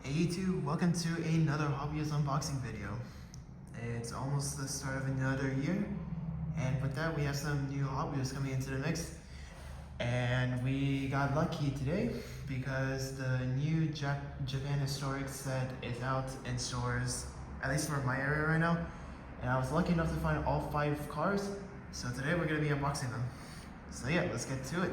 Hey YouTube, welcome to another Hot Wheels unboxing video. It's almost the start of another year, and with that we have some new Hot Wheels coming into the mix. And we got lucky today because the new Japan Historic set is out in stores, at least for my area right now. And I was lucky enough to find all 5 cars, so today we're going to be unboxing them. So yeah, let's get to it.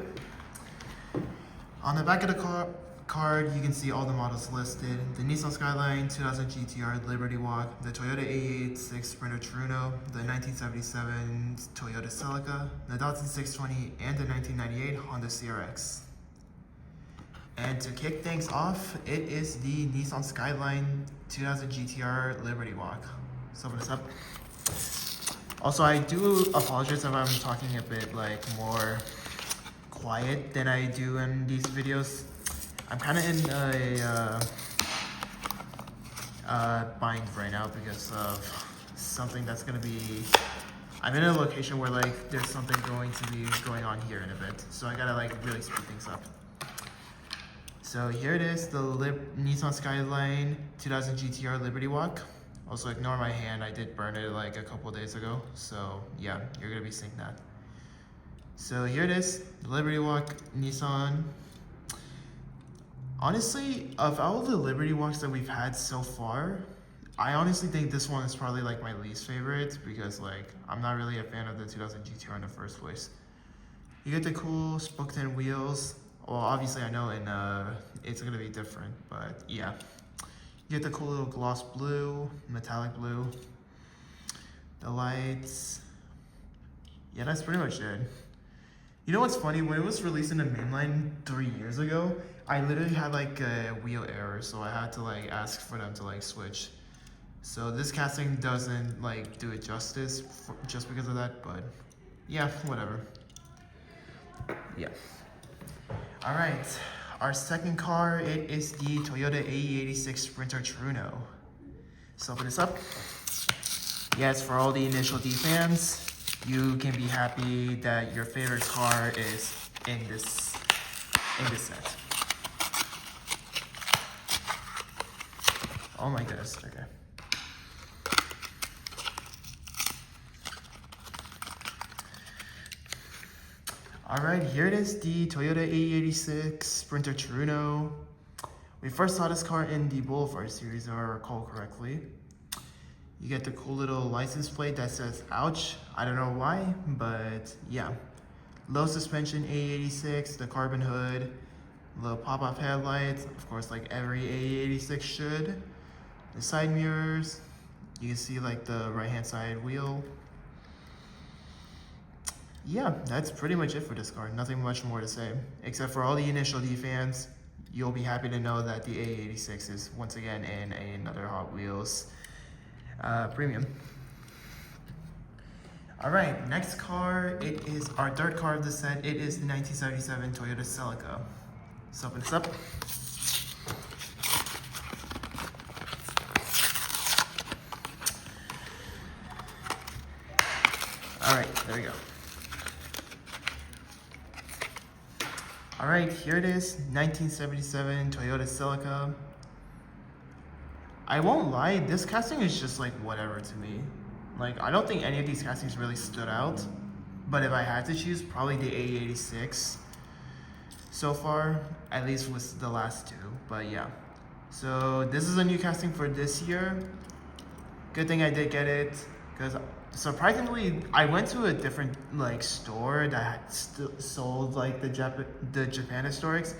On the back of the card, you can see all the models listed. The Nissan Skyline 2000 GTR Liberty Walk, the Toyota A86 Sprinter Trueno, the 1977 Toyota Celica, the Datsun 620, and the 1998 Honda CRX. And to kick things off, it is the Nissan Skyline 2000 GTR Liberty Walk. Let's open this up. Also, I do apologize if I'm talking a bit more quiet than I do in these videos. I'm kind of in a bind right now because of something that's going to be... I'm in a location where there's something going to be going on here in a bit. So I got to really speed things up. So here it is, the Nissan Skyline 2000 GTR Liberty Walk. Also ignore my hand, I did burn it a couple days ago. So yeah, you're going to be seeing that. So here it is, the Liberty Walk Nissan. Honestly, of all the Liberty Walks that we've had so far, I honestly think this one is probably my least favorite because I'm not really a fan of the 2000 GTR in the first place. You get the cool spoke tin wheels. Well, obviously I know it's gonna be different, but yeah. You get the cool little gloss blue, metallic blue, the lights. Yeah, that's pretty much it. You know what's funny? When it was released in the mainline 3 years ago, I literally had a wheel error, so I had to ask for them to switch. So this casting doesn't do it justice just because of that, but yeah, whatever. Yeah. All right, our second car, it is the Toyota AE86 Sprinter Trueno. So open this up. Yes, for all the Initial D fans, you can be happy that your favorite car is in this set. Oh my goodness, okay. Alright, here it is, the Toyota AE86 Sprinter Trueno. We first saw this car in the Boulevard series, if I recall correctly. You get the cool little license plate that says ouch. I don't know why, but yeah. Low suspension AE86, the carbon hood, little pop-off headlights, of course every AE86 should. The side mirrors, you can see the right hand side wheel. Yeah, that's pretty much it for this car. Nothing much more to say. Except for all the Initial D fans, you'll be happy to know that the AE86 is once again in another Hot Wheels premium. Alright, next car, it is our third car of the set. It is the 1977 Toyota Celica. Let's open this up. Alright, there we go. Alright, here it is, 1977 Toyota Celica. I won't lie, this casting is just whatever to me. I don't think any of these castings really stood out, but if I had to choose, probably the AE86 so far, at least with the last two, but yeah. So this is a new casting for this year. Good thing I did get it, because surprisingly, I went to a different store that sold the Japan Historics.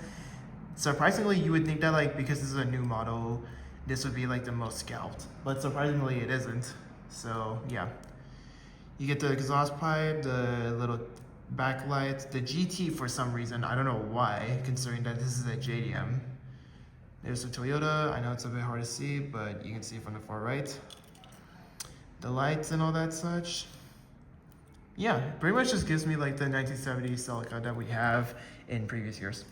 Surprisingly, you would think that because this is a new model, this would be the most scalped, but surprisingly it isn't. So yeah, you get the exhaust pipe, the little backlights, the GT for some reason, I don't know why, considering that this is a JDM. There's the Toyota. I know it's a bit hard to see, but you can see from the far right. The lights and all that such. Yeah, pretty much just gives me the 1970s Celica that we have in previous years.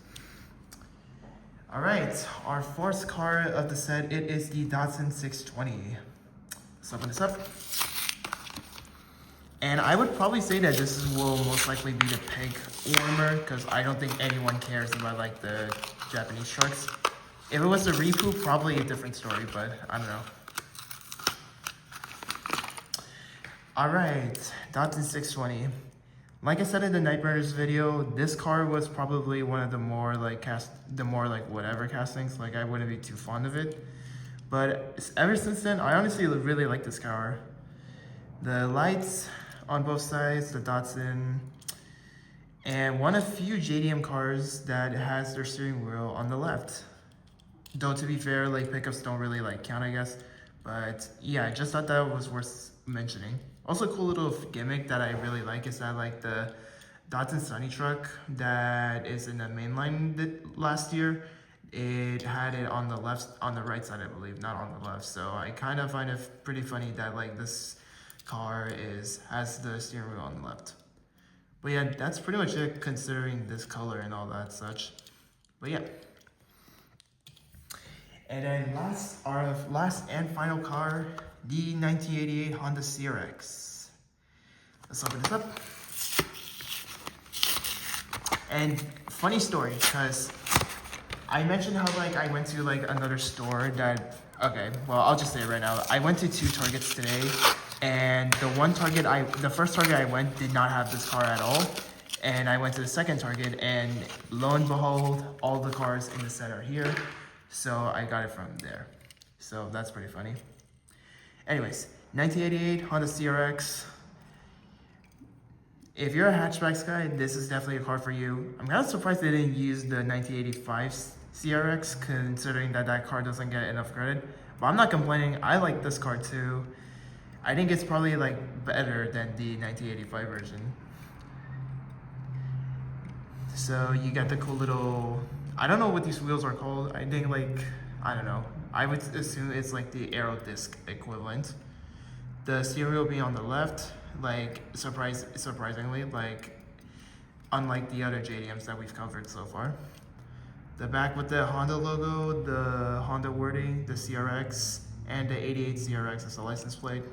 All right, our fourth car of the set, it is the Datsun 620. Let's open this up. And I would probably say that this will most likely be the peg warmer because I don't think anyone cares about the Japanese trucks. If it was a recoup, probably a different story, but I don't know. Alright, Datsun 620. Like I said in the Nightburners video, this car was probably one of the more like whatever castings. Like I wouldn't be too fond of it. But ever since then, I honestly really like this car. The lights on both sides, the Datsun, and one of few JDM cars that has their steering wheel on the left. Though to be fair, like pickups don't really like count, I guess. But yeah, I just thought that was worth mentioning. Also, a cool little gimmick that I really like is that like the Datsun Sunny truck that is in the mainline last year, it had it on the right side, I believe, not on the left. So I kind of find it pretty funny that like this car has the steering wheel on the left. But yeah, that's pretty much it considering this color and all that such. But yeah. And then our last and final car, the 1988 Honda CRX. Let's open this up. And funny story, because I mentioned how like I went to like another store that, okay, well I'll just say it right now. I went to 2 Targets today, and the first Target I went did not have this car at all. And I went to the second Target, and lo and behold, all the cars in the set are here. So I got it from there. So that's pretty funny. Anyways, 1988 Honda CRX. If you're a hatchbacks guy, this is definitely a car for you. I'm kind of surprised they didn't use the 1985 CRX, considering that car doesn't get enough credit. But I'm not complaining. I like this car too. I think it's probably like better than the 1985 version. So you got the cool little, I don't know what these wheels are called. I think like, I don't know. I would assume it's like the Aero disc equivalent. The steering wheel being on the left, like surprisingly, like unlike the other JDMs that we've covered so far. The back with the Honda logo, the Honda wording, the CRX, and the 88 CRX as a license plate.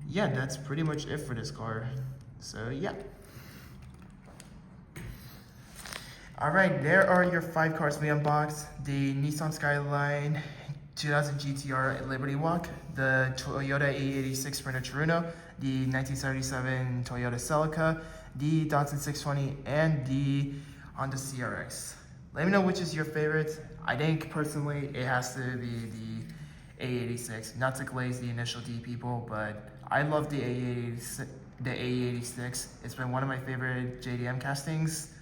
Yeah, that's pretty much it for this car. So yeah. Alright, there are your 5 cars we unboxed. The Nissan Skyline 2000 GTR at Liberty Walk, the Toyota A86 Sprinter Turismo, the 1977 Toyota Celica, the Datsun 620, and the Honda CRX. Let me know which is your favorite. I think personally it has to be the A86. Not to glaze the initial D people, but I love the A86. It's been one of my favorite JDM castings.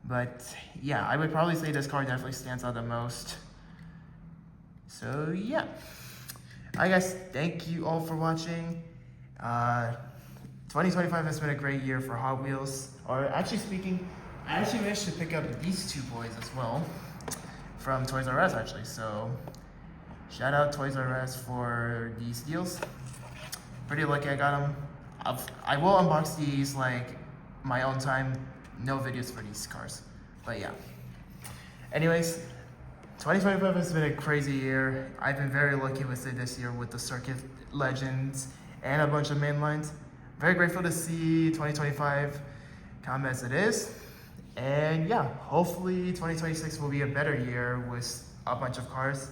But yeah, I would probably say this car definitely stands out the most. So yeah, I guess thank you all for watching. 2025 has been a great year for Hot Wheels. Or actually speaking, I actually managed to pick up these 2 boys as well from Toys R Us actually. So shout out Toys R Us for these deals. Pretty lucky I got them. I will unbox these like my own time. No videos for these cars, but yeah. Anyways, 2025 has been a crazy year. I've been very lucky with it this year with the Circuit Legends and a bunch of mainlines. Very grateful to see 2025 come as it is. And yeah, hopefully 2026 will be a better year with a bunch of cars,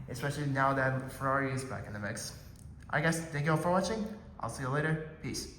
especially now that Ferrari is back in the mix. I guess thank you all for watching. I'll see you later. Peace.